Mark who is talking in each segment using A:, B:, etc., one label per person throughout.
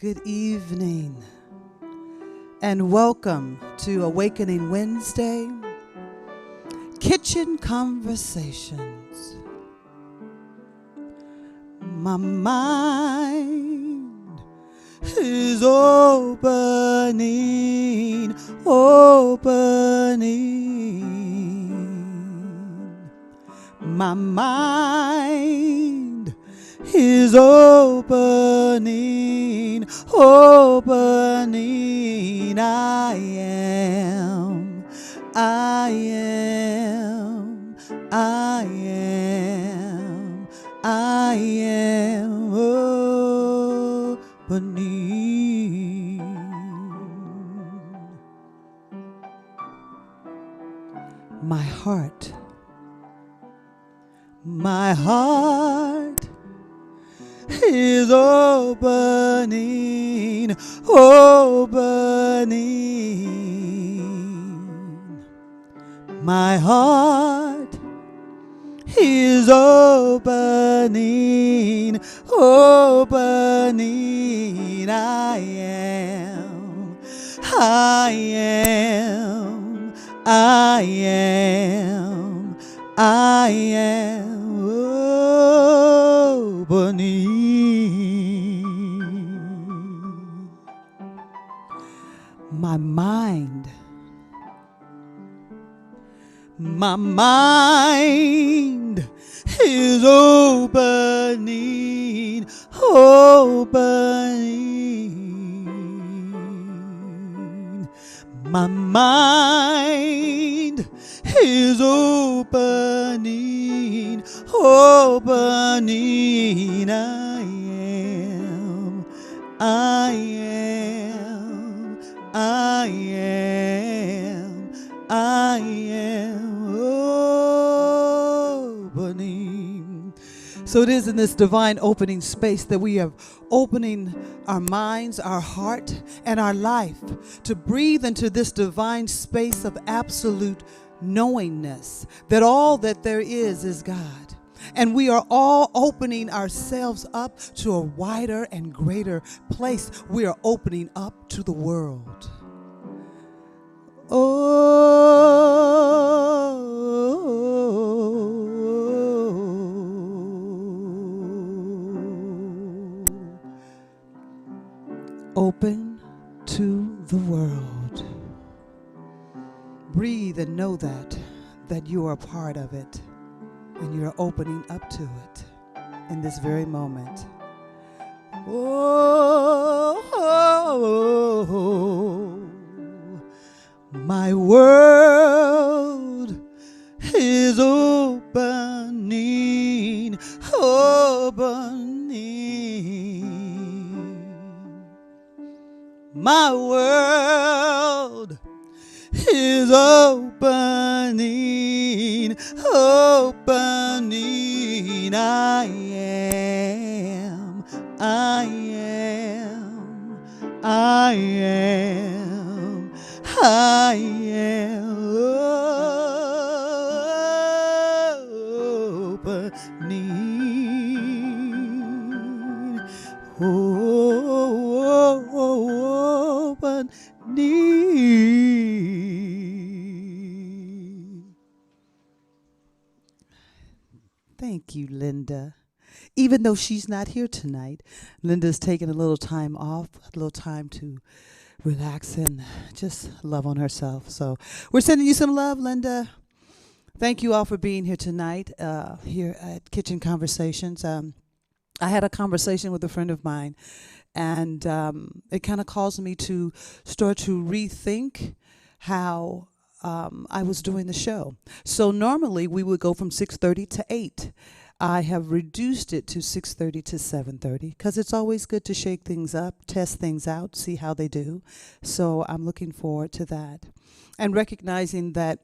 A: Good evening, and welcome to Awakening Wednesday, Kitchen Conversations. My mind is opening. My mind is opening. I am opening. My heart is opening. My heart is opening. I am opening. My mind is opening. My mind is opening. I am opening. So it is in this divine opening space that we are opening our minds, our heart, and our life to breathe into this divine space of absolute knowingness that all that there is God. And we are all opening ourselves up to a wider and greater place. We are opening up to the world. Open to the world. Breathe and know that you are a part of it, and you are opening up to it in this very moment. My world is opening. My world is opening. I am opening. Opening. Thank you, Linda. Even though she's not here tonight, Linda's taking a little time off, a little time to relax and just love on herself. So we're sending you some love, Linda. Thank you all for being here tonight, here at Kitchen Conversations. I had a conversation with a friend of mine, and it kind of caused me to start to rethink how I was doing the show. So normally we would go from 6:30 to 8. I have reduced it to 6:30 to 7:30 because it's always good to shake things up, test things out, see how they do. So I'm looking forward to that. And recognizing that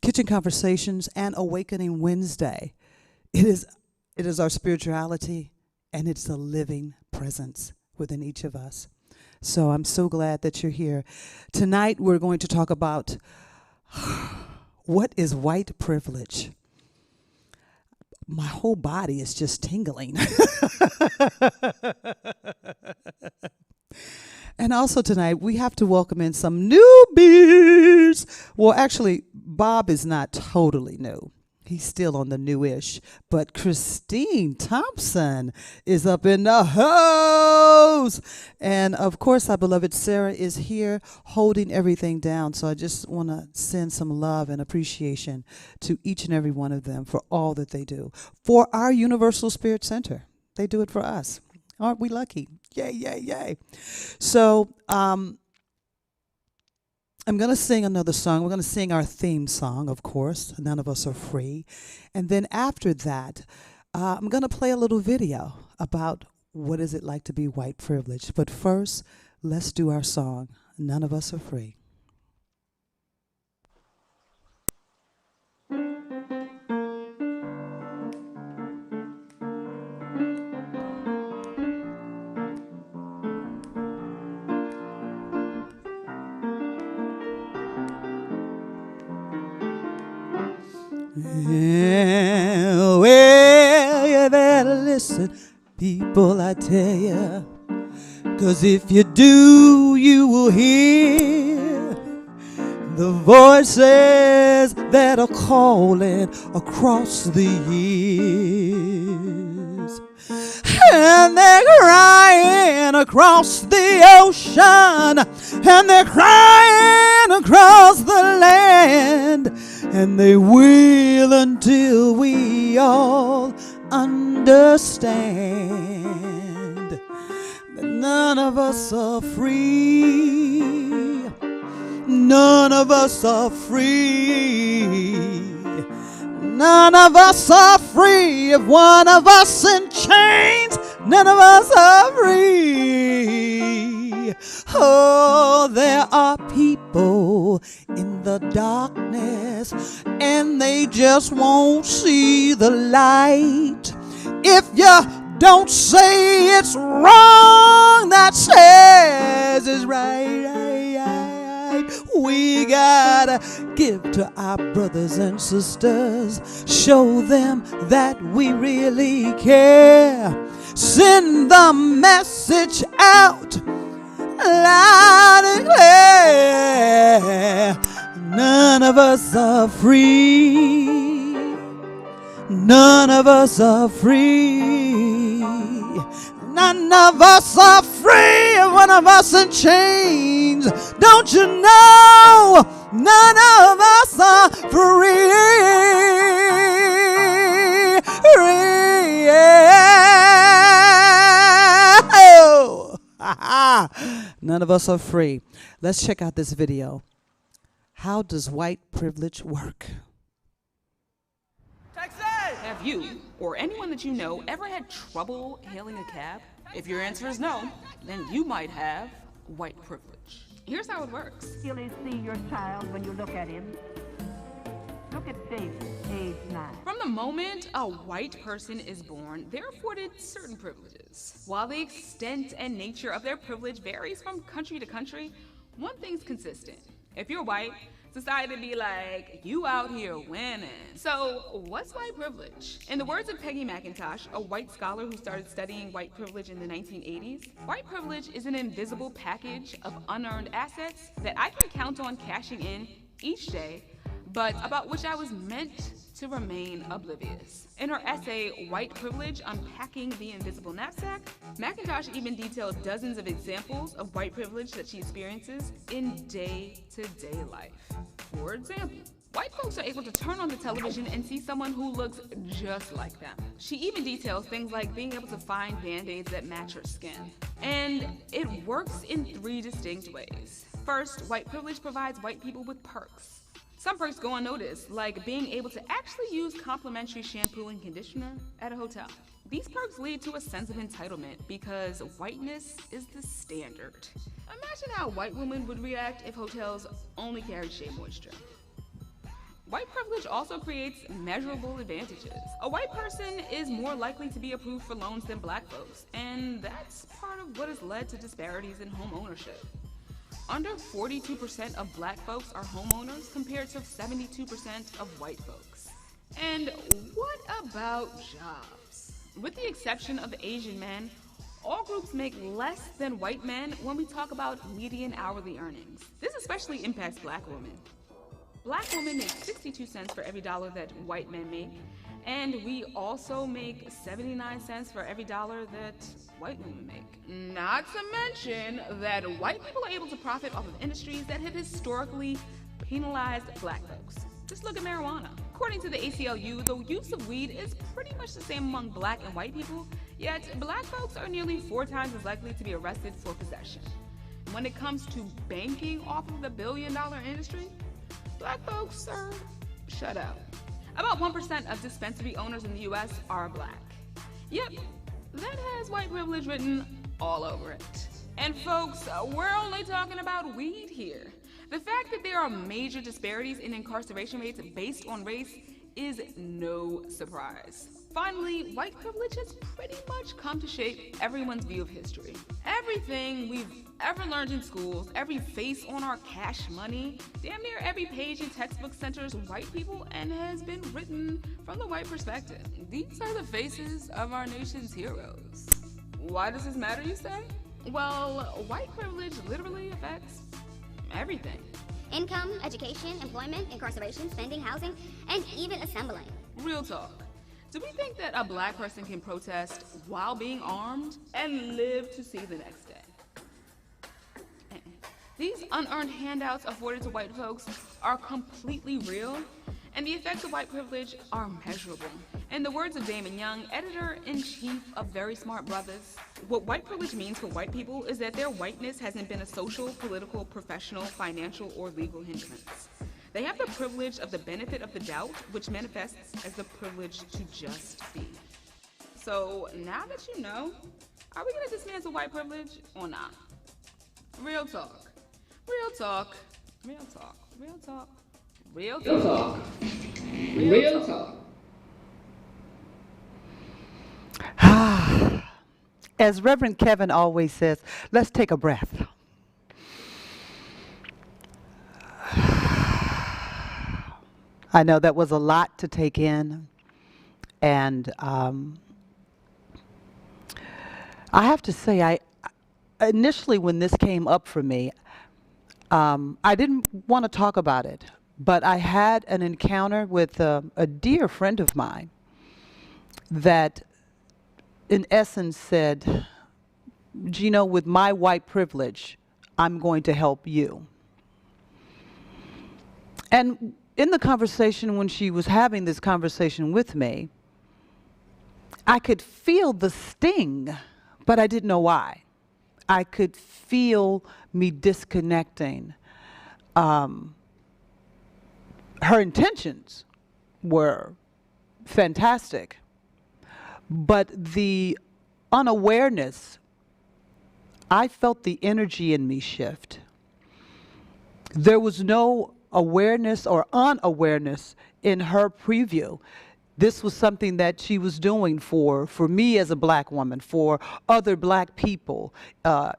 A: Kitchen Conversations and Awakening Wednesday, it is our spirituality, and it's a living presence within each of us. So I'm so glad that you're here. Tonight we're going to talk about what is white privilege. My whole body is just tingling. And also tonight, we have to welcome in some newbies. Well, actually, Bob is not totally new. He's still on the newish. But Christine Thompson is up in the house. And of course, our beloved Sarah is here holding everything down. So I just want to send some love and appreciation to each and every one of them for all that they do. For our Universal Spirit Center. They do it for us. Aren't we lucky? Yay, yay, yay. So I'm going to sing another song. We're going to sing our theme song, of course. None of us are free. And then after that, I'm going to play a little video about what is it like to be white privileged. But first, let's do our song, None of Us Are Free. Yeah, well, you better listen, people, I tell ya. 'Cause if you do, you will hear the voices that are calling across the years. And they're crying across the ocean, and they're crying across the land, and they will until we all understand that none of us are free. None of us are free. None of us are free. If one of us in chains, none of us are free. Oh, there are people in the darkness, and they just won't see the light. If you don't say it's wrong, that says it's right. We gotta give to our brothers and sisters, show them that we really care. Send the message out loud and clear. None of us are free. None of us are free. None of us are free. One of us in chains. Don't you know? None of us are free. None of us are free. Let's check out this video. How does white privilege work?
B: Have you, or anyone that you know, ever had trouble hailing a cab? If your answer is no, then you might have white privilege. Here's how it works.
C: You'll see your child when you look at him. Look at David, age 9.
B: From the moment a white person is born, they're afforded certain privileges. While the extent and nature of their privilege varies from country to country, one thing's consistent. If you're white, society be like, you out here winning. So what's white privilege? In the words of Peggy McIntosh, a white scholar who started studying white privilege in the 1980s, white privilege is an invisible package of unearned assets that I can count on cashing in each day, but about which I was meant to remain oblivious. In her essay, White Privilege, Unpacking the Invisible Knapsack, McIntosh even detailed dozens of examples of white privilege that she experiences in day-to-day life. For example, white folks are able to turn on the television and see someone who looks just like them. She even details things like being able to find band-aids that match her skin. And it works in 3 distinct ways. First, white privilege provides white people with perks. Some perks go unnoticed, like being able to actually use complimentary shampoo and conditioner at a hotel. These perks lead to a sense of entitlement because whiteness is the standard. Imagine how white women would react if hotels only carried Shea Moisture. White privilege also creates measurable advantages. A white person is more likely to be approved for loans than black folks, and that's part of what has led to disparities in home ownership. Under 42% of black folks are homeowners compared to 72% of white folks. And what about jobs? With the exception of Asian men, All groups make less than white men when we talk about median hourly earnings. This especially impacts black women. Black women make 62 cents for every dollar that white men make, and we also make 79 cents for every dollar that white women make. Not to mention that white people are able to profit off of industries that have historically penalized black folks. Just look at marijuana. According to the ACLU, the use of weed is pretty much the same among black and white people, yet black folks are nearly 4 times as likely to be arrested for possession. When it comes to banking off of the billion-dollar industry, black folks are shut out. About 1% of dispensary owners in the US are black. Yep, that has white privilege written all over it. And folks, we're only talking about weed here. The fact that there are major disparities in incarceration rates based on race is no surprise. Finally, white privilege has pretty much come to shape everyone's view of history. Everything we've ever learned in schools, every face on our cash money, damn near every page in textbooks centers white people and has been written from the white perspective. These are the faces of our nation's heroes. Why does this matter, you say? Well, white privilege literally affects everything.
D: Income, education, employment, incarceration, spending, housing, and even assembling.
B: Real talk. Do we think that a black person can protest while being armed and live to see the next day? These unearned handouts afforded to white folks are completely real, and the effects of white privilege are measurable. In the words of Damon Young, editor-in-chief of Very Smart Brothers, what white privilege means for white people is that their whiteness hasn't been a social, political, professional, financial, or legal hindrance. They have the privilege of the benefit of the doubt, which manifests as the privilege to just be. So now that you know, are we gonna dismantle white privilege or not? Real talk. Real talk. Real talk. Real talk. Real talk. Real talk.
A: As Reverend Kevin always says, let's take a breath. I know that was a lot to take in, and I have to say, I initially when this came up for me, I didn't want to talk about it, but I had an encounter with a dear friend of mine that in essence said, Gino, with my white privilege, I'm going to help you. And in the conversation, when she was having this conversation with me, I could feel the sting, but I didn't know why. I could feel me disconnecting. Her intentions were fantastic, but the unawareness, I felt the energy in me shift. There was no awareness or unawareness in her preview. This was something that she was doing for me as a black woman, for other black people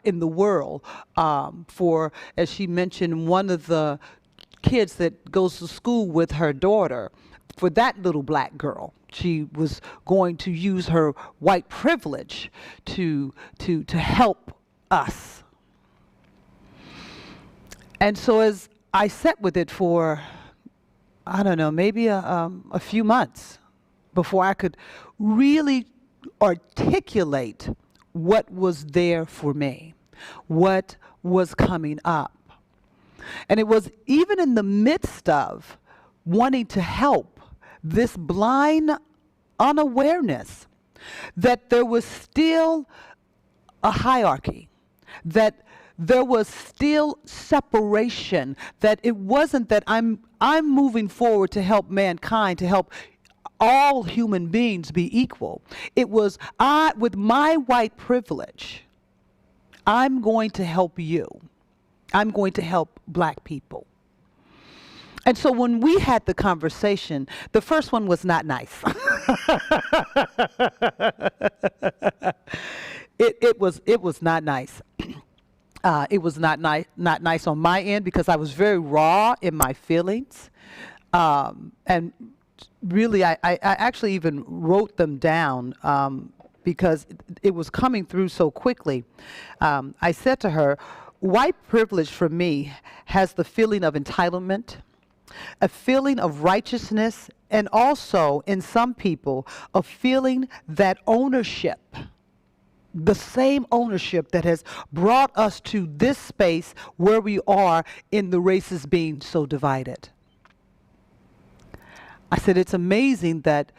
A: in the world, for, as she mentioned, one of the kids that goes to school with her daughter, for that little black girl. She was going to use her white privilege to help us. And so as I sat with it for, I don't know, maybe a few months before I could really articulate what was there for me, what was coming up. And it was even in the midst of wanting to help, this blind unawareness that there was still a hierarchy, that there was still separation, that it wasn't that I'm moving forward to help mankind, to help all human beings be equal. It was with my white privilege, I'm going to help you. I'm going to help black people. And so when we had the conversation, the first one was not nice. It was not nice. It was not nice on my end because I was very raw in my feelings, and really I actually even wrote them down because it was coming through so quickly. I said to her, white privilege for me has the feeling of entitlement, a feeling of righteousness, and also, in some people, a feeling that ownership, the same ownership that has brought us to this space where we are in the races being so divided. I said, it's amazing that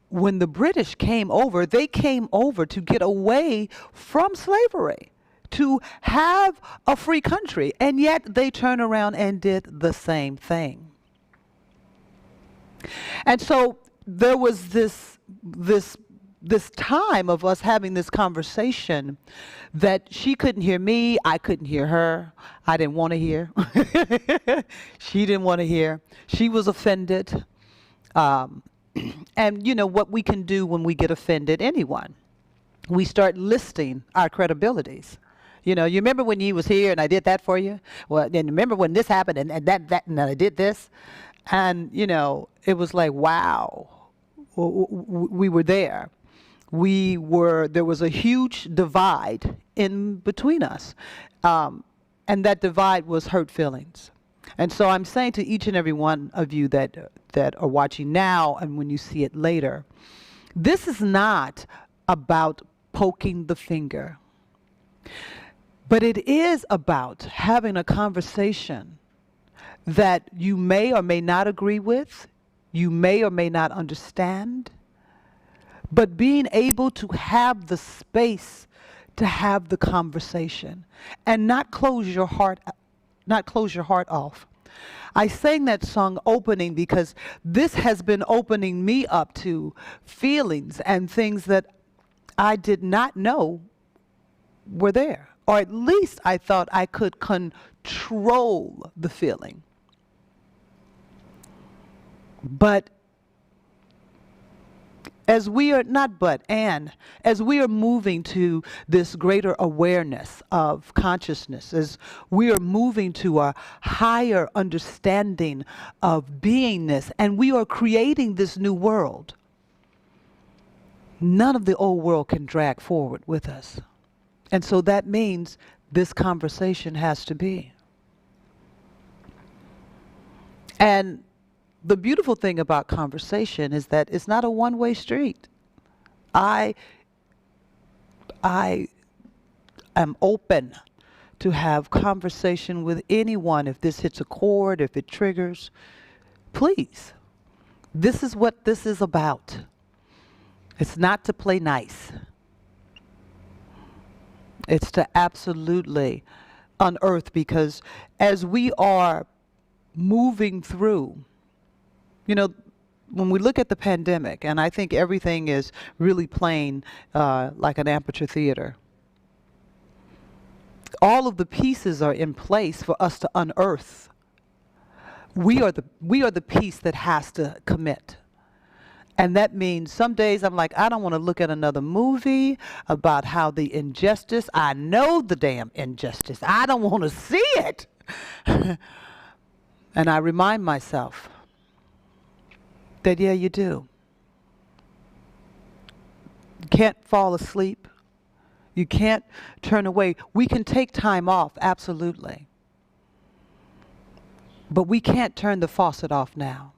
A: when the British came over, they came over to get away from slavery, to have a free country, and yet they turned around and did the same thing. And so there was this time of us having this conversation that she couldn't hear me, I couldn't hear her, I didn't want to hear. She didn't want to hear. She was offended. And you know what we can do when we get offended, anyone. We start listing our credibilities. You know, you remember when you was here and I did that for you? Well, then remember when this happened and and I did this? And, you know, it was like, wow, we were there. There was a huge divide in between us. And that divide was hurt feelings. And so I'm saying to each and every one of you that are watching now and when you see it later, this is not about poking the finger, but it is about having a conversation that you may or may not agree with, you may or may not understand, but being able to have the space to have the conversation and not close your heart off. I sang that song Opening because this has been opening me up to feelings and things that I did not know were there. Or at least I thought I could control the feeling. But as we are moving to this greater awareness of consciousness, as we are moving to a higher understanding of beingness, and we are creating this new world, none of the old world can drag forward with us. And so that means this conversation has to be. And the beautiful thing about conversation is that it's not a one-way street. I am open to have conversation with anyone. If this hits a chord, if it triggers, please. This is what this is about. It's not to play nice. It's to absolutely unearth, because as we are moving through, you know, when we look at the pandemic, and I think everything is really playing like an amateur theater, all of the pieces are in place for us to unearth. We are the piece that has to commit. And that means some days I'm like, I don't want to look at another movie about how the injustice, I know the damn injustice, I don't want to see it. And I remind myself that, yeah, you do. You can't fall asleep. You can't turn away. We can take time off, absolutely. But we can't turn the faucet off now.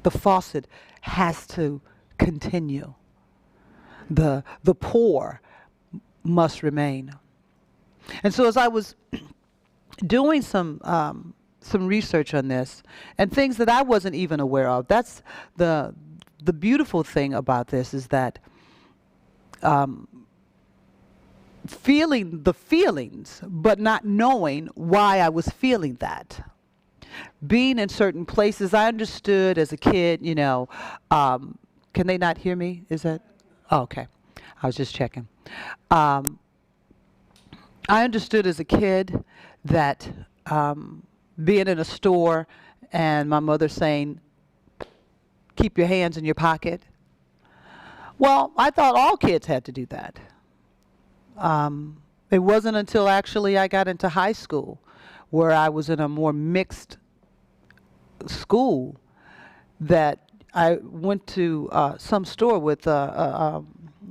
A: The faucet has to continue. The pour must remain. And so as I was doing some research on this and things that I wasn't even aware of, that's the beautiful thing about this, is that feeling the feelings but not knowing why I was feeling that. Being in certain places, I understood as a kid, you know, can they not hear me? Is that, oh, okay. I was just checking. I understood as a kid that being in a store and my mother saying, keep your hands in your pocket. Well, I thought all kids had to do that. It wasn't until actually I got into high school, where I was in a more mixed school, that I went to some store with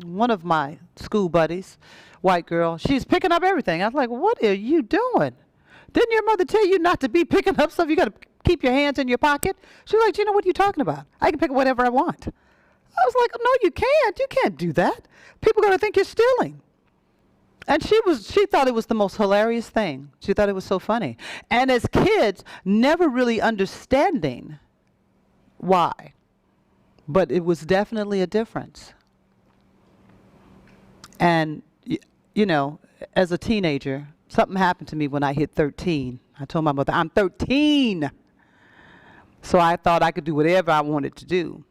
A: one of my school buddies, white girl, she's picking up everything. I was like, what are you doing? Didn't your mother tell you not to be picking up stuff? You got to keep your hands in your pocket. She's like, what are you talking about? I can pick up whatever I want. I was like, no, you can't. You can't do that. People are going to think you're stealing. And she thought it was the most hilarious thing. She thought it was so funny. And as kids, never really understanding why. But it was definitely a difference. And, as a teenager, something happened to me when I hit 13. I told my mother, I'm 13. So I thought I could do whatever I wanted to do.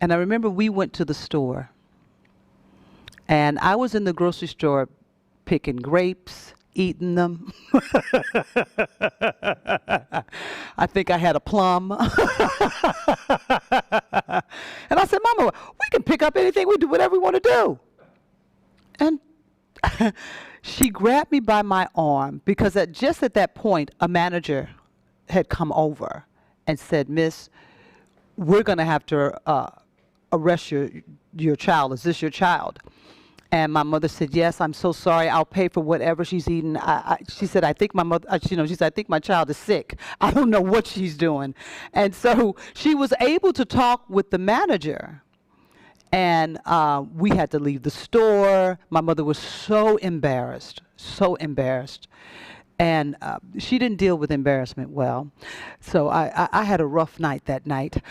A: And I remember we went to the store. And I was in the grocery store picking grapes, eating them. I think I had a plum. And I said, Mama, we can pick up anything. We do whatever we want to do. And she grabbed me by my arm because just at that point, a manager had come over and said, Miss, we're going to have to arrest your child. Is this your child? And my mother said, yes, I'm so sorry. I'll pay for whatever she's eating. She said, I think my mother, she said, I think my child is sick. I don't know what she's doing. And so she was able to talk with the manager. And we had to leave the store. My mother was so embarrassed. And she didn't deal with embarrassment well. So I had a rough night that night.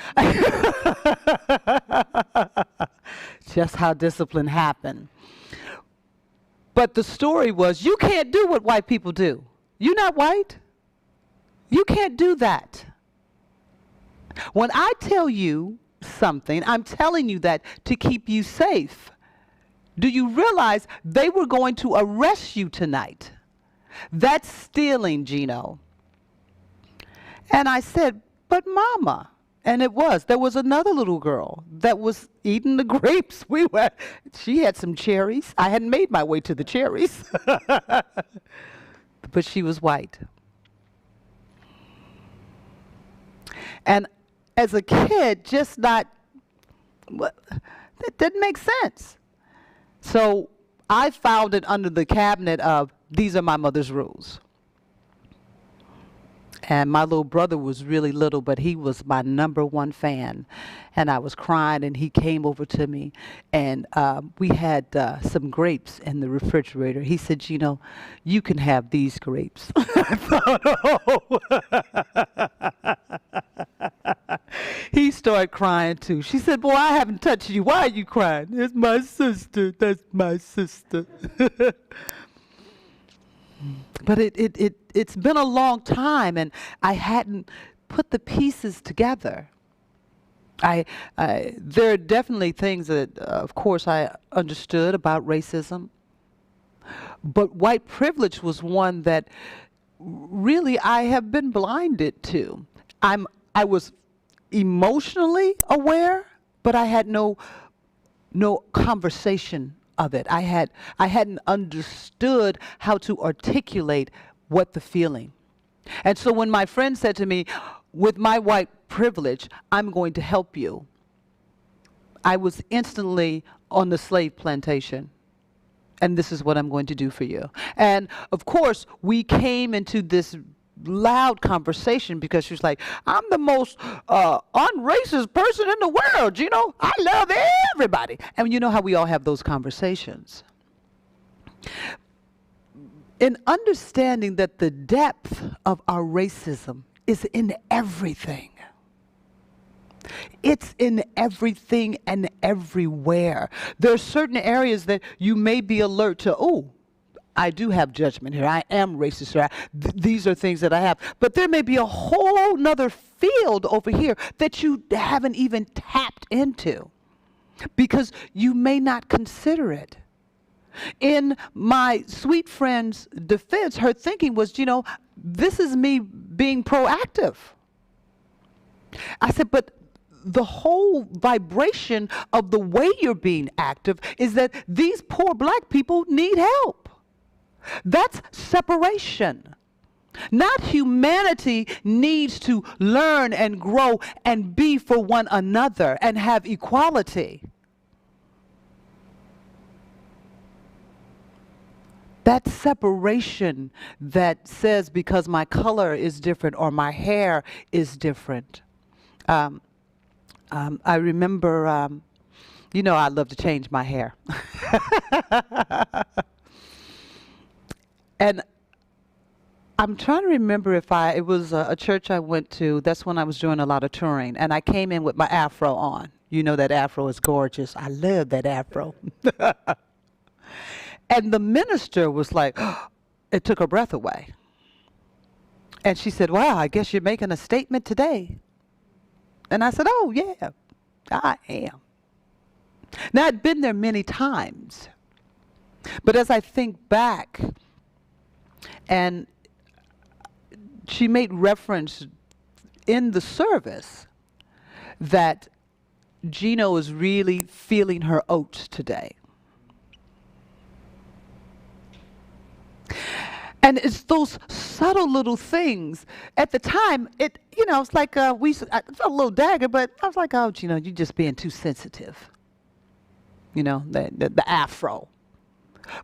A: Just how discipline happened. But the story was, you can't do what white people do. You're not white. You can't do that. When I tell you something, I'm telling you that to keep you safe. Do you realize they were going to arrest you tonight? That's stealing, Gino. And I said, but Mama. And there was another little girl that was eating the grapes. She had some cherries. I hadn't made my way to the cherries. But she was white. And as a kid, that didn't make sense. So I filed it under the cabinet of, these are my mother's rules. And my little brother was really little, but he was my #1 fan. And I was crying, and he came over to me, and we had some grapes in the refrigerator. He said, Gino, you can have these grapes. I thought, oh. He started crying, too. She said, boy, I haven't touched you. Why are you crying? It's my sister. That's my sister. But it's been a long time, and I hadn't put the pieces together. There are definitely things that, of course, I understood about racism. But white privilege was one that really I have been blinded to. I was emotionally aware, but I had no conversation of it. I hadn't understood how to articulate what the feeling. And so when my friend said to me, with my white privilege, I'm going to help you, I was instantly on the slave plantation. And this is what I'm going to do for you. And of course, we came into this loud conversation because she was like, I'm the most unracist person in the world, I love everybody. And you know how we all have those conversations. In understanding that the depth of our racism is in everything. It's in everything and everywhere. There are certain areas that you may be alert to, oh, I do have judgment here. I am racist here. These are things that I have. But there may be a whole nother field over here that you haven't even tapped into because you may not consider it. In my sweet friend's defense, her thinking was, this is me being proactive. I said, but the whole vibration of the way you're being active is that these poor black people need help. That's separation. Not humanity needs to learn and grow and be for one another and have equality. That separation that says because my color is different or my hair is different. I remember, I love to change my hair. And I'm trying to remember if it was a church I went to. That's when I was doing a lot of touring. And I came in with my afro on. You know that afro is gorgeous. I love that afro. And the minister was like, it took her breath away. And she said, wow, I guess you're making a statement today. And I said, oh, yeah, I am. Now, I'd been there many times. But as I think back, and she made reference in the service that Gino is really feeling her oats today. And it's those subtle little things. At the time, it's like I felt a little dagger, but I was like, oh, Gino, you're just being too sensitive. The afro.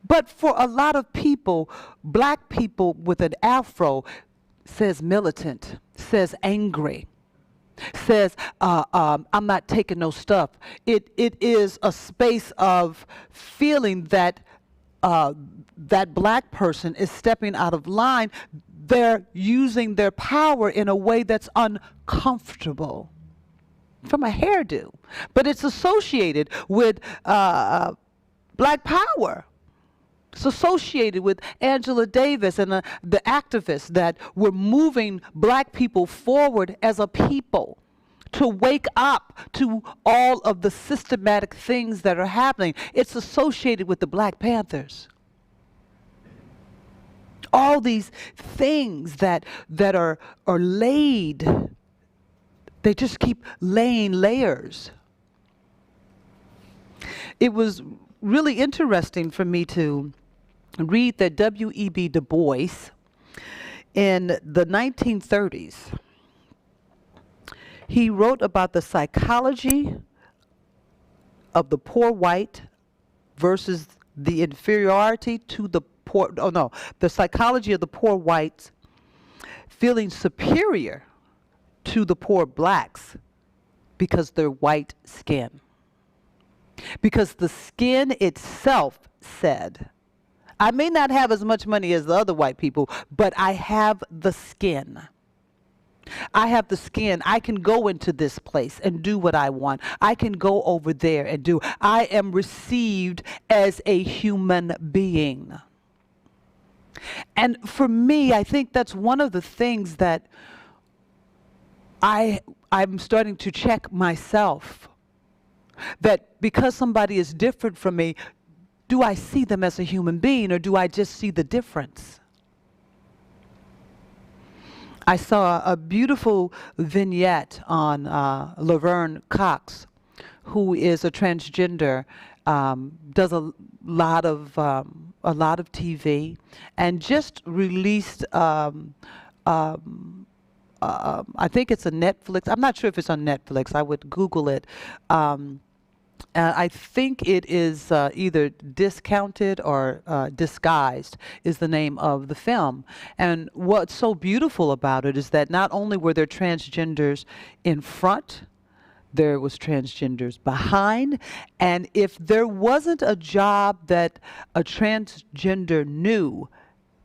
A: But for a lot of people, black people with an afro says militant, says angry, says I'm not taking no stuff. It is a space of feeling that that black person is stepping out of line. They're using their power in a way that's uncomfortable. From a hairdo, but it's associated with black power. It's associated with Angela Davis and the activists that were moving black people forward as a people to wake up to all of the systematic things that are happening. It's associated with the Black Panthers. All these things that are laid, they just keep laying layers. It was really interesting for me to read that W.E.B. Du Bois in the 1930s. He wrote about the psychology of the poor white versus the inferiority to the poor, the psychology of the poor whites feeling superior to the poor blacks because they're white skin. Because the skin itself said, I may not have as much money as the other white people, but I have the skin. I have the skin. I can go into this place and do what I want. I can go over there and do. I am received as a human being. And for me, I think that's one of the things that I'm starting to check myself. That because somebody is different from me, do I see them as a human being or do I just see the difference? I saw a beautiful vignette on Laverne Cox, who is a transgender, does a lot of TV, and just released. I think it's a Netflix. I'm not sure if it's on Netflix. I would Google it. I think it is either Discounted or Disguised is the name of the film. And what's so beautiful about it is that not only were there transgenders in front, there was transgenders behind. And if there wasn't a job that a transgender knew,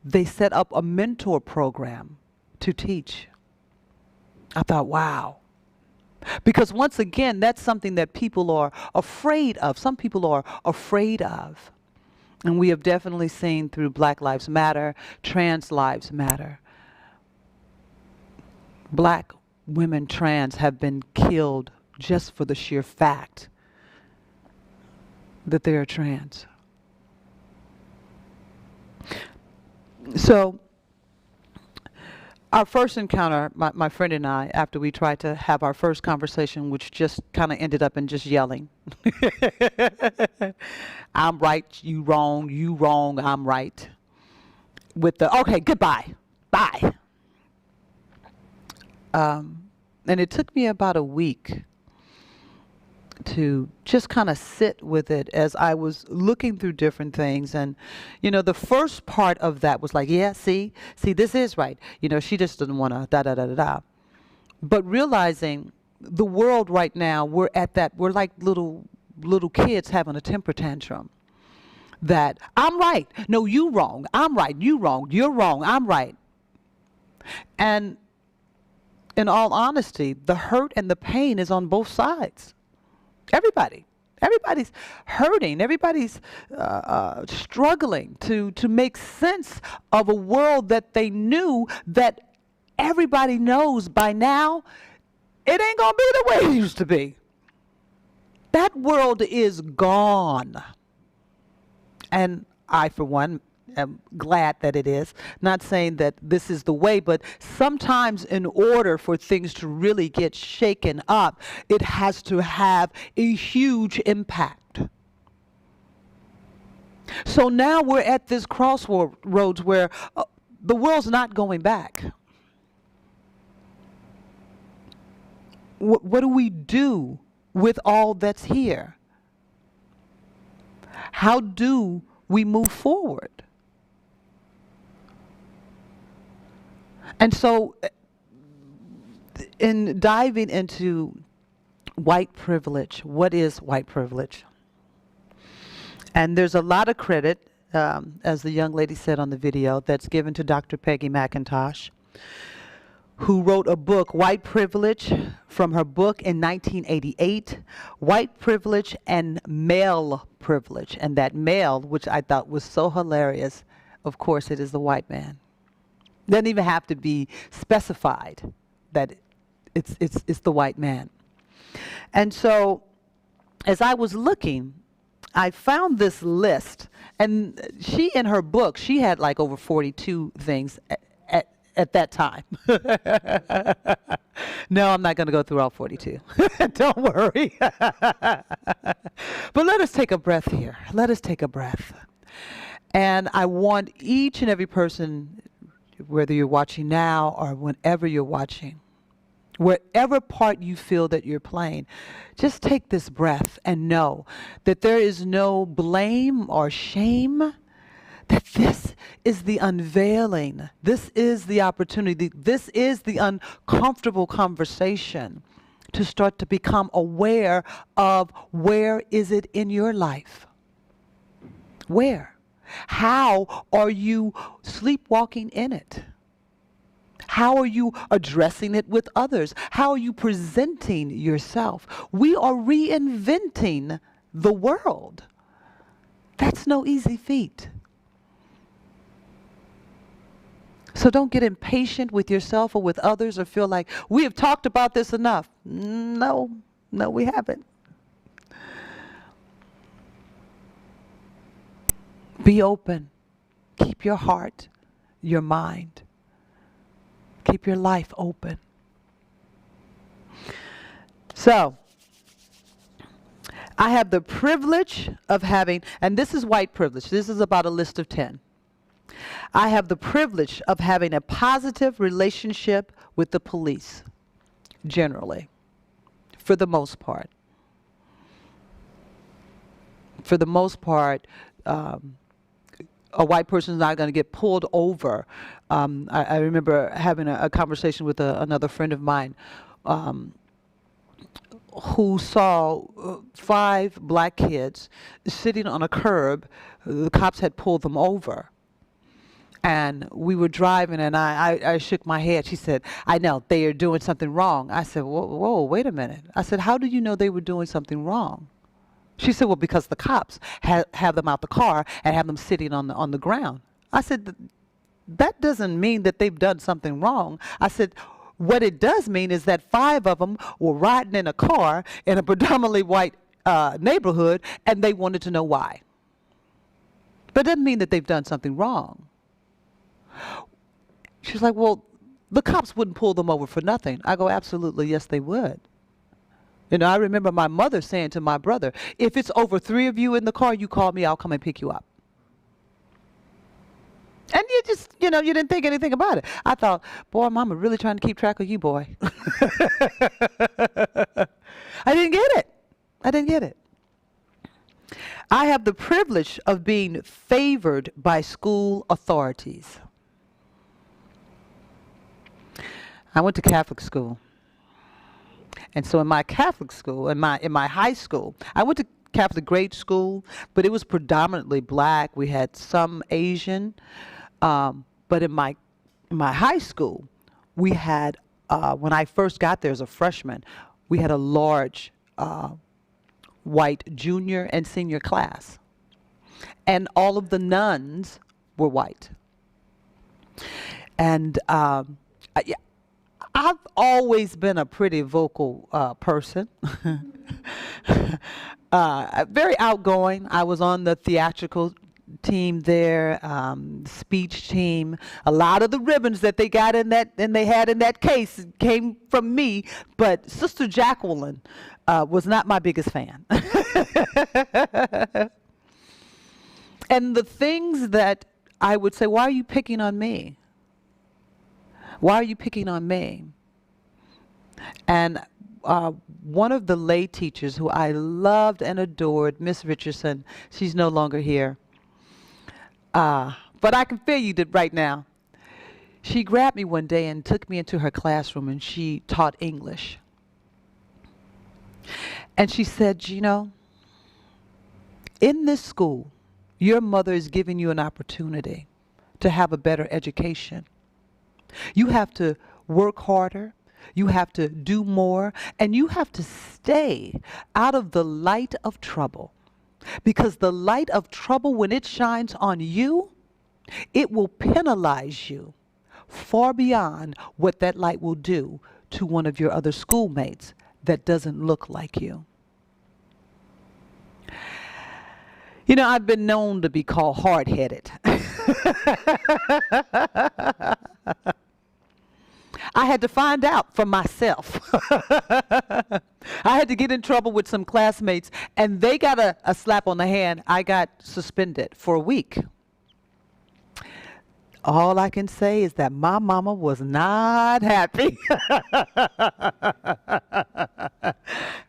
A: they set up a mentor program to teach. I thought, wow. Because once again, that's something that people are afraid of. Some people are afraid of. And we have definitely seen through Black Lives Matter, Trans Lives Matter. Black women trans have been killed just for the sheer fact that they are trans. So, our first encounter, my friend and I, after we tried to have our first conversation, which just kind of ended up in just yelling. I'm right, you wrong, I'm right. With the, okay, goodbye, bye. And it took me about a week to just kind of sit with it as I was looking through different things. And, the first part of that was like, yeah, see, this is right. She just doesn't want to da da da da da. But realizing the world right now, we're like little kids having a temper tantrum. That I'm right, no, you wrong, I'm right, you wrong, you're wrong, I'm right. And in all honesty, the hurt and the pain is on both sides. Everybody's hurting. Everybody's struggling to make sense of a world that they knew, that everybody knows by now it ain't gonna be the way it used to be. That world is gone. And I, for one, am glad that it is. Not saying that this is the way, but sometimes in order for things to really get shaken up, it has to have a huge impact. So now we're at this crossroads where the world's not going back. What do we do with all that's here? How do we move forward? And so, in diving into white privilege, what is white privilege? And there's a lot of credit, as the young lady said on the video, that's given to Dr. Peggy McIntosh, who wrote a book, White Privilege, from her book in 1988, White Privilege and Male Privilege. And that male, which I thought was so hilarious, of course it is the white man. Doesn't even have to be specified that it's the white man. And so, as I was looking, I found this list, and she, in her book, she had like over 42 things at that time. No, I'm not going to go through all 42. Don't worry. But let us take a breath here. Let us take a breath. And I want each and every person, whether you're watching now or whenever you're watching, wherever part you feel that you're playing, just take this breath and know that there is no blame or shame, that this is the unveiling, this is the opportunity, this is the uncomfortable conversation to start to become aware of where is it in your life? Where? How are you sleepwalking in it? How are you addressing it with others? How are you presenting yourself? We are reinventing the world. That's no easy feat. So don't get impatient with yourself or with others or feel like we have talked about this enough. No, we haven't. Be open. Keep your heart, your mind. Keep your life open. So, I have the privilege of having, and this is white privilege. This is about a list of 10. I have the privilege of having a positive relationship with the police, generally, for the most part. For the most part, a white person is not going to get pulled over. I remember having a conversation with another friend of mine who saw 5 black kids sitting on a curb. The cops had pulled them over. And we were driving, and I shook my head. She said, I know, they are doing something wrong. I said, whoa, wait a minute. I said, how do you know they were doing something wrong? She said, well, because the cops have them out the car and have them sitting on the ground. I said, that doesn't mean that they've done something wrong. I said, what it does mean is that 5 of them were riding in a car in a predominantly white neighborhood, and they wanted to know why. But it doesn't mean that they've done something wrong. She's like, well, the cops wouldn't pull them over for nothing. I go, absolutely, yes, they would. I remember my mother saying to my brother, if it's over 3 of you in the car, you call me, I'll come and pick you up. And you just, you didn't think anything about it. I thought, boy, Mama really trying to keep track of you, boy. I didn't get it. I didn't get it. I have the privilege of being favored by school authorities. I went to Catholic school. And so in my Catholic school, in my high school, I went to Catholic grade school, but it was predominantly black. We had some Asian. But in my high school, we had, when I first got there as a freshman, we had a large white junior and senior class. And all of the nuns were white. And I've always been a pretty vocal person. Very outgoing. I was on the theatrical team there, speech team. A lot of the ribbons that they got in that and they had in that case came from me, but Sister Jacqueline was not my biggest fan. And the things that I would say, why are you picking on me? Why are you picking on me? And one of the lay teachers who I loved and adored, Miss Richardson, she's no longer here. But I can feel you right now. She grabbed me one day and took me into her classroom, and she taught English. And she said, you know, in this school, your mother is giving you an opportunity to have a better education. You have to work harder. You have to do more. And you have to stay out of the light of trouble. Because the light of trouble, when it shines on you, it will penalize you far beyond what that light will do to one of your other schoolmates that doesn't look like you. You know, I've been known to be called hard-headed. I had to find out for myself. I had to get in trouble with some classmates, and they got a slap on the hand. I got suspended for a week. All I can say is that my mama was not happy.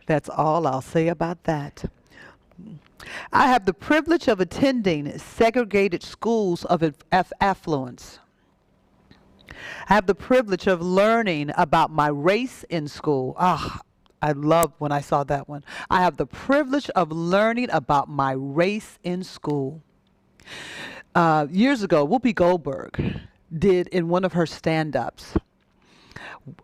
A: That's all I'll say about that. I have the privilege of attending segregated schools of affluence. I have the privilege of learning about my race in school. I loved when I saw that one. I have the privilege of learning about my race in school. Years ago, Whoopi Goldberg did in one of her stand-ups.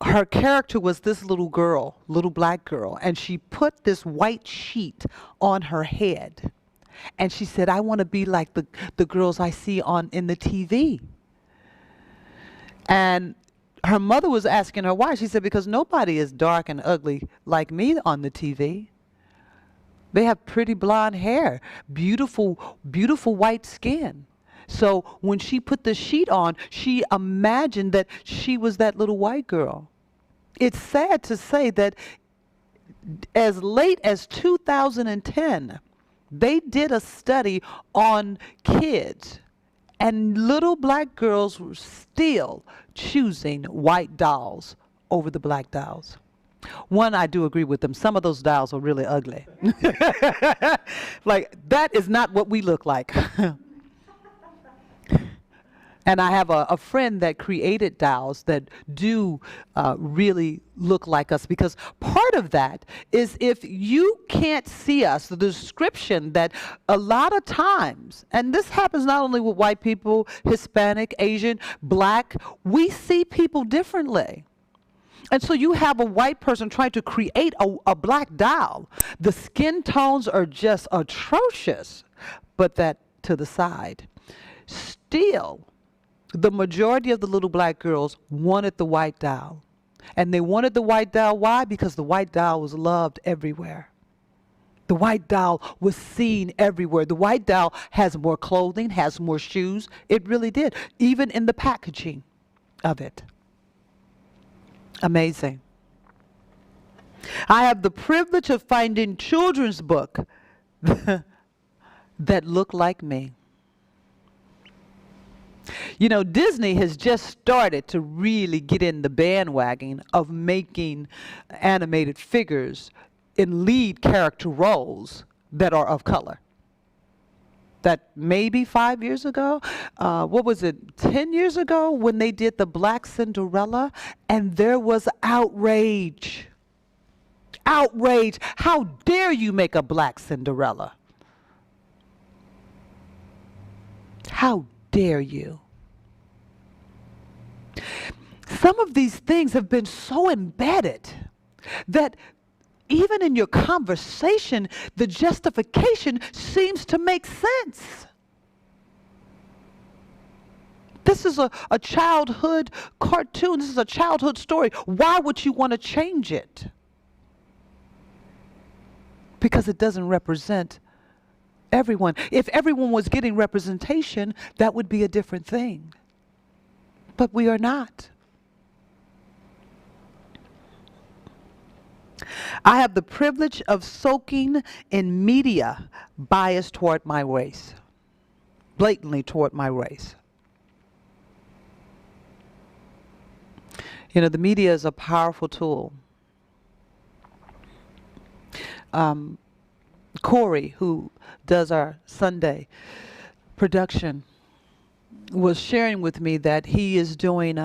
A: Her character was this little girl, little black girl, and she put this white sheet on her head. And she said, I want to be like the girls I see in the TV. And her mother was asking her why. She said, because nobody is dark and ugly like me on the TV. They have pretty blonde hair, beautiful, beautiful white skin. So when she put the sheet on, she imagined that she was that little white girl. It's sad to say that as late as 2010, they did a study on kids, and little black girls were still choosing white dolls over the black dolls. One, I do agree with them. Some of those dolls are really ugly. Like, that is not what we look like. And I have a friend that created dolls that do really look like us, because part of that is if you can't see us, the description that a lot of times, and this happens not only with white people, Hispanic, Asian, black, we see people differently. And so you have a white person trying to create a black doll. The skin tones are just atrocious. But that to the side. Still, the majority of the little black girls wanted the white doll. And they wanted the white doll. Why? Because the white doll was loved everywhere. The white doll was seen everywhere. The white doll has more clothing, has more shoes. It really did, even in the packaging of it. Amazing. I have the privilege of finding children's books that look like me. You know, Disney has just started to really get in the bandwagon of making animated figures in lead character roles that are of color. That maybe 5 years ago, what was it, 10 years ago when they did the Black Cinderella, and there was outrage. Outrage. How dare you make a Black Cinderella? How dare you? Some of these things have been so embedded that even in your conversation, the justification seems to make sense. This is a childhood cartoon. This is a childhood story. Why would you want to change it? Because it doesn't represent everyone. If everyone was getting representation, that would be a different thing. But we are not. I have the privilege of soaking in media biased toward my race, blatantly toward my race. You know, the media is a powerful tool. Corey, who does our Sunday production, was sharing with me that he is doing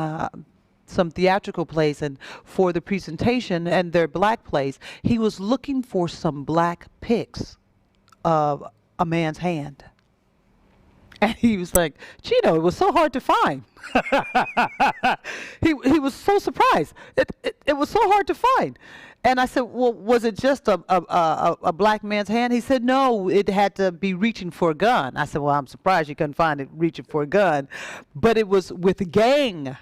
A: some theatrical plays, and for the presentation, and they're black plays, he was looking for some black pics of a man's hand. And he was like, Chino, it was so hard to find. he was so surprised. It was so hard to find. And I said, well, was it just a black man's hand? He said, no, it had to be reaching for a gun. I said, well, I'm surprised you couldn't find it reaching for a gun. But it was with gang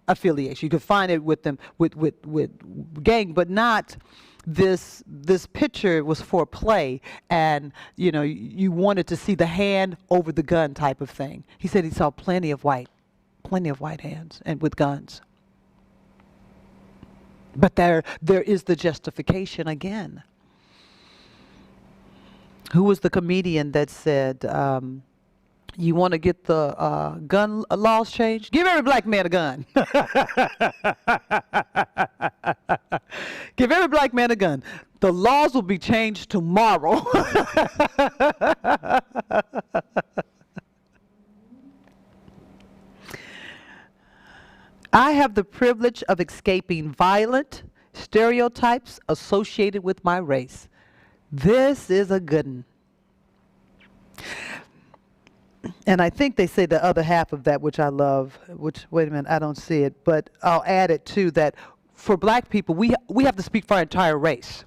A: affiliation. You could find it with them, with gang, but not this picture was for play, and you know, you wanted to see the hand over the gun type of thing. He said he saw plenty of white hands and with guns. But there is the justification again. Who was the comedian that said, you want to get the gun laws changed? Give every black man a gun. Give every black man a gun. The laws will be changed tomorrow. I have the privilege of escaping violent stereotypes associated with my race. This is a good one. And I think they say the other half of that, which I love, which, wait a minute, I don't see it, but I'll add it too, that for black people, we have to speak for our entire race.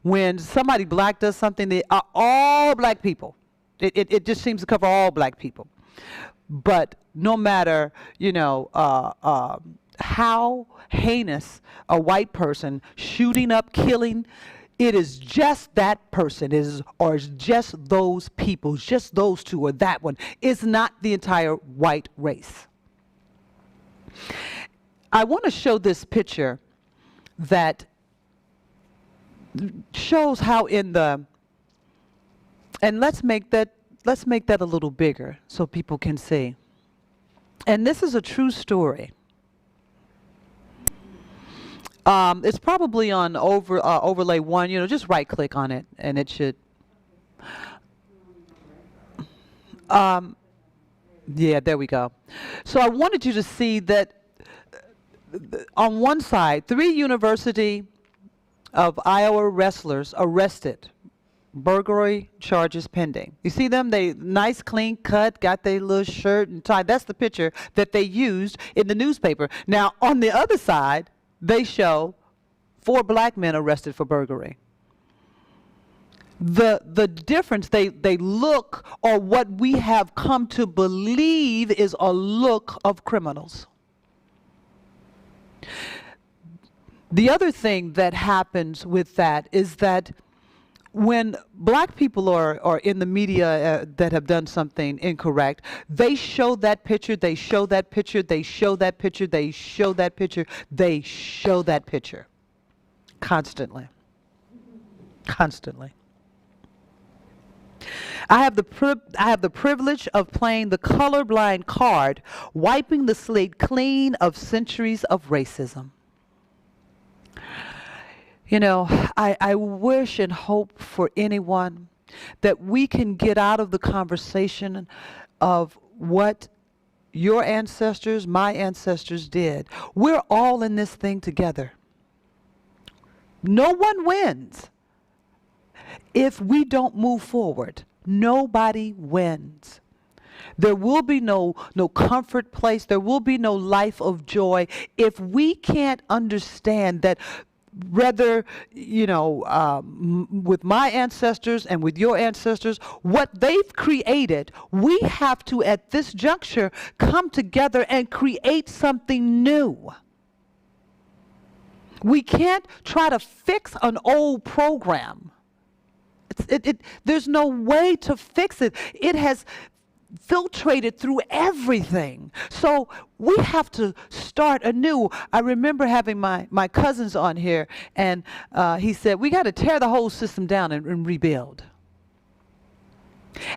A: When somebody black does something, they are all black people. It just seems to cover all black people. But no matter, you know, how heinous a white person shooting up, killing, it is just that person, or it's just those people, just those two or that one. It's not the entire white race. I want to show this picture that shows how in the, and let's make that a little bigger so people can see. And this is a true story. It's probably on overlay 1, you know, just right click on it and it should, yeah, there we go. So I wanted you to see that on one side, 3 University of Iowa wrestlers arrested, burglary charges pending. You see them? They nice clean cut, got their little shirt and tie. That's the picture that they used in the newspaper. Now on the other side, they show 4 black men arrested for burglary. The difference, they look, or what we have come to believe is a look of criminals. The other thing that happens with that is that when black people are in the media that have done something incorrect, they show that picture, they show that picture, they show that picture, they show that picture, they show that picture. Constantly. Constantly. I have the privilege of playing the colorblind card, wiping the slate clean of centuries of racism. You know, I wish and hope for anyone that we can get out of the conversation of what your ancestors, my ancestors did. We're all in this thing together. No one wins if we don't move forward. Nobody wins. There will be no comfort place. There will be no life of joy if we can't understand that whether, with my ancestors and with your ancestors, what they've created, we have to, at this juncture, come together and create something new. We can't try to fix an old program. There's no way to fix it. It has filtrated through everything. So we have to start anew. I remember having my cousins on here, and he said, we got to tear the whole system down and rebuild.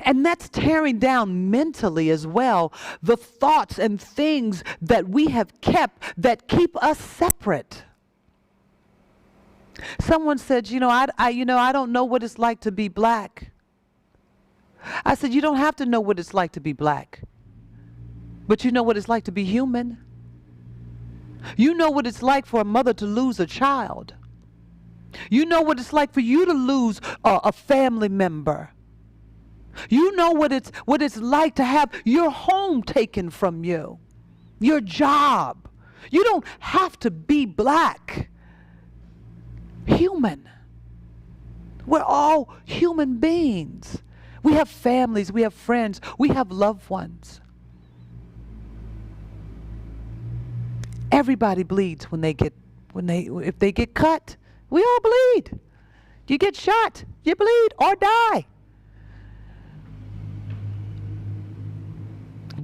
A: And that's tearing down mentally as well, the thoughts and things that we have kept that keep us separate. Someone said, I don't know what it's like to be black. I said, you don't have to know what it's like to be black, but you know what it's like to be human. You know what it's like for a mother to lose a child. You know what it's like for you to lose a family member. You know what it's like to have your home taken from you, your job. You don't have to be black. Human. We're all human beings. We have families, we have friends, we have loved ones. Everybody bleeds if they get cut. We all bleed. You get shot, you bleed or die.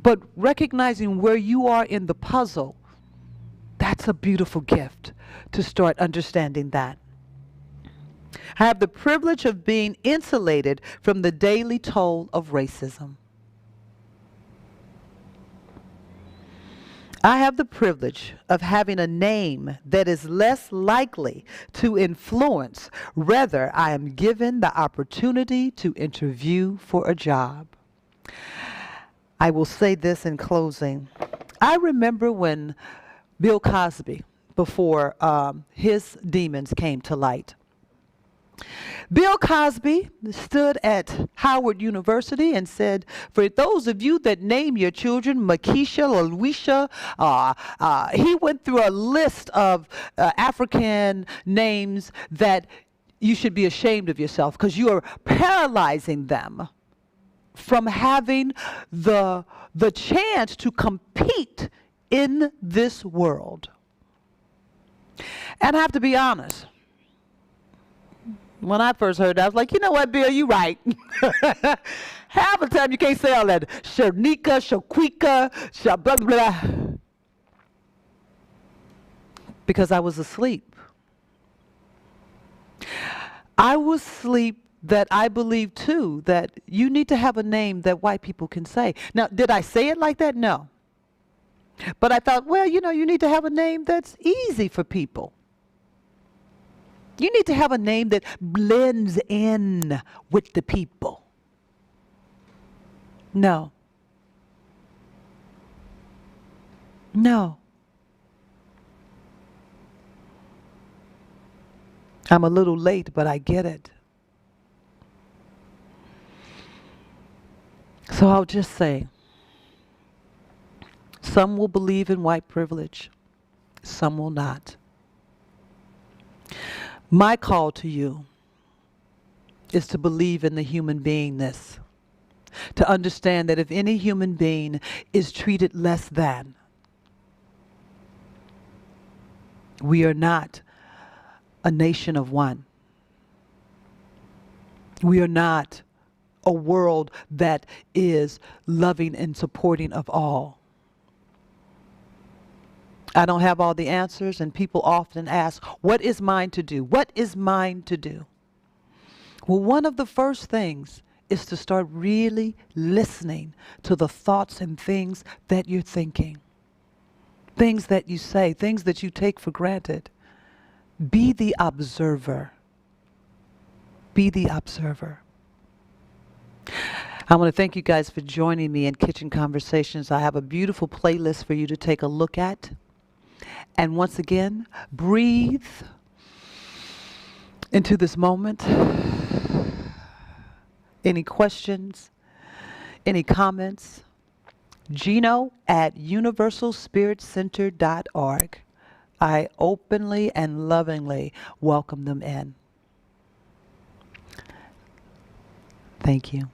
A: But recognizing where you are in the puzzle, that's a beautiful gift to start understanding that. I have the privilege of being insulated from the daily toll of racism. I have the privilege of having a name that is less likely to influence whether I am given the opportunity to interview for a job. I will say this in closing. I remember when Bill Cosby, before his demons came to light, Bill Cosby stood at Howard University and said, for those of you that name your children Makisha or Luisha, he went through a list of African names that you should be ashamed of yourself because you are paralyzing them from having the chance to compete in this world. And I have to be honest. When I first heard that, I was like, you know what, Bill, you right. Half the time you can't say all that. Shanika, Shaquika, blah, blah, blah. Because I was asleep. I was asleep that I believe, too, that you need to have a name that white people can say. Now, did I say it like that? No. But I thought, well, you need to have a name that's easy for people. You need to have a name that blends in with the people. No. No. I'm a little late, but I get it. So I'll just say, some will believe in white privilege, some will not. My call to you is to believe in the human beingness, to understand that if any human being is treated less than, we are not a nation of one. We are not a world that is loving and supporting of all. I don't have all the answers, and people often ask, what is mine to do? What is mine to do? Well, one of the first things is to start really listening to the thoughts and things that you're thinking, things that you say, things that you take for granted. Be the observer. Be the observer. I want to thank you guys for joining me in Kitchen Conversations. I have a beautiful playlist for you to take a look at. And once again, breathe into this moment. Any questions? Any comments? Gino at universalspiritcenter.org. I openly and lovingly welcome them in. Thank you.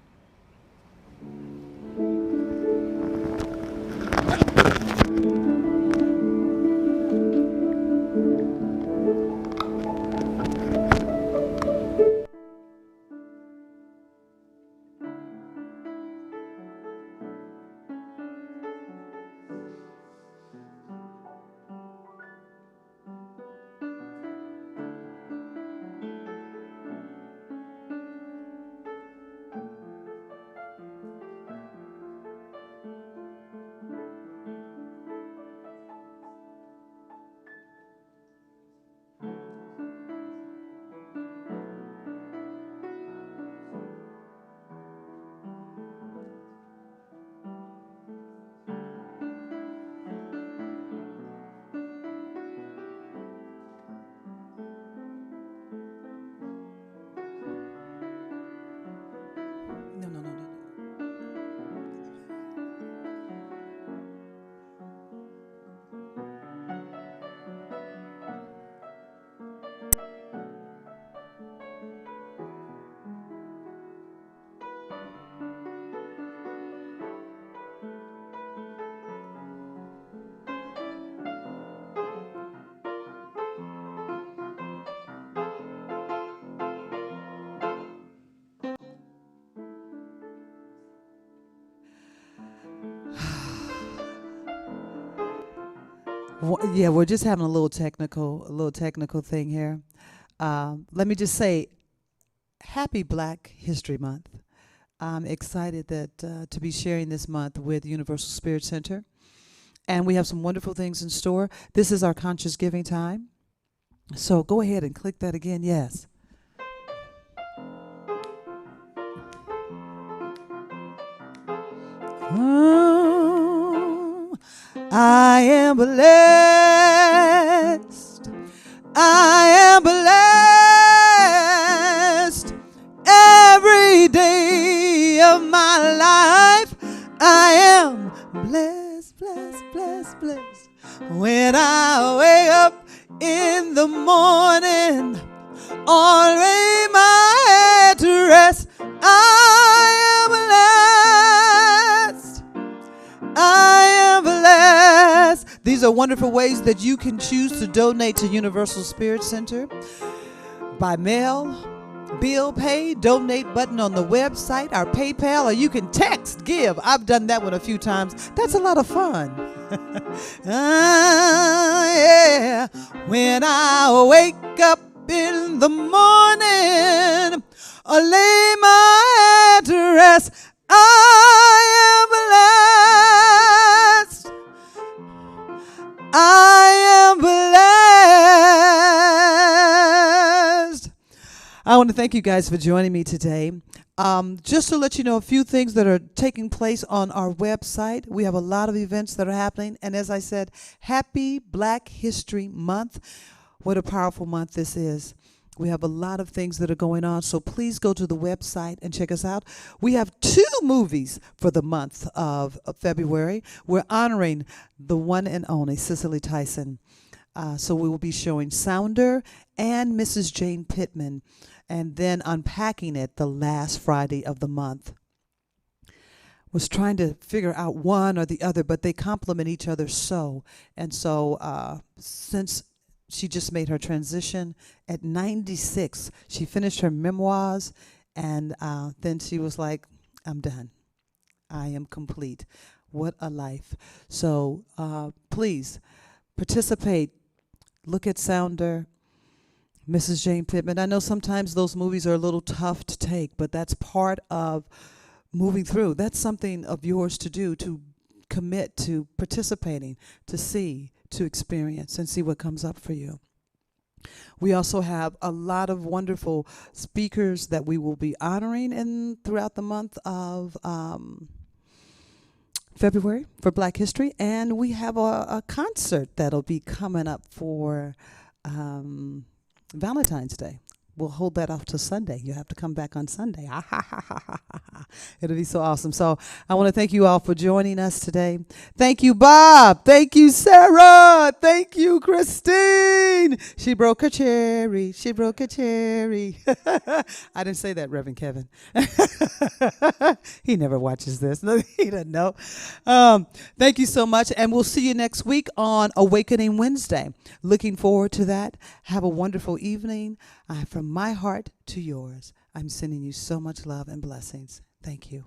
A: No, no, no, no, no. Yeah, we're just having a little technical thing here. Let me just say, Happy Black History Month. I'm excited that to be sharing this month with Universal Spirit Center, and we have some wonderful things in store. This is our conscious giving time, so go ahead and click that again. Yes. I am blessed. I am blessed every day of my life. I am blessed, blessed, blessed, blessed. When I wake up in the morning or lay my head to rest, I am blessed. I am blessed. These are wonderful ways that you can choose to donate to Universal Spirit Center by mail, bill pay, donate button on the website, our PayPal, or you can text, give. I've done that one a few times. That's a lot of fun. Yeah. When I wake up in the morning or lay my head to rest, I am blessed. I am blessed. I want to thank you guys for joining me today. Just to let you know a few things that are taking place on our website. We have a lot of events that are happening. And as I said, Happy Black History Month. What a powerful month this is. We have a lot of things that are going on, so please go to the website and check us out. We have 2 movies for the month of February. We're honoring the one and only Cicely Tyson. So we will be showing Sounder and Mrs. Jane Pittman, and then unpacking it the last Friday of the month. Was trying to figure out one or the other, but they complement each other so. And so since she just made her transition at 96. She finished her memoirs, and then she was like, I'm done. I am complete. What a life. So please participate. Look at Sounder, Mrs. Jane Pittman. I know sometimes those movies are a little tough to take, but that's part of moving through. That's something of yours to do, to commit to participating, to see, to experience, and see what comes up for you. We also have a lot of wonderful speakers that we will be honoring in throughout the month of February for Black History, and we have a concert that'll be coming up for Valentine's Day. We'll hold that off to Sunday. You have to come back on Sunday. It'll be so awesome. So I want to thank you all for joining us today. Thank you, Bob. Thank you, Sarah. Thank you, Christine. She broke a cherry. She broke a cherry. I didn't say that, Reverend Kevin. He never watches this. No, he doesn't know. Thank you so much. And we'll see you next week on Awakening Wednesday. Looking forward to that. Have a wonderful evening. From my heart to yours, I'm sending you so much love and blessings. Thank you.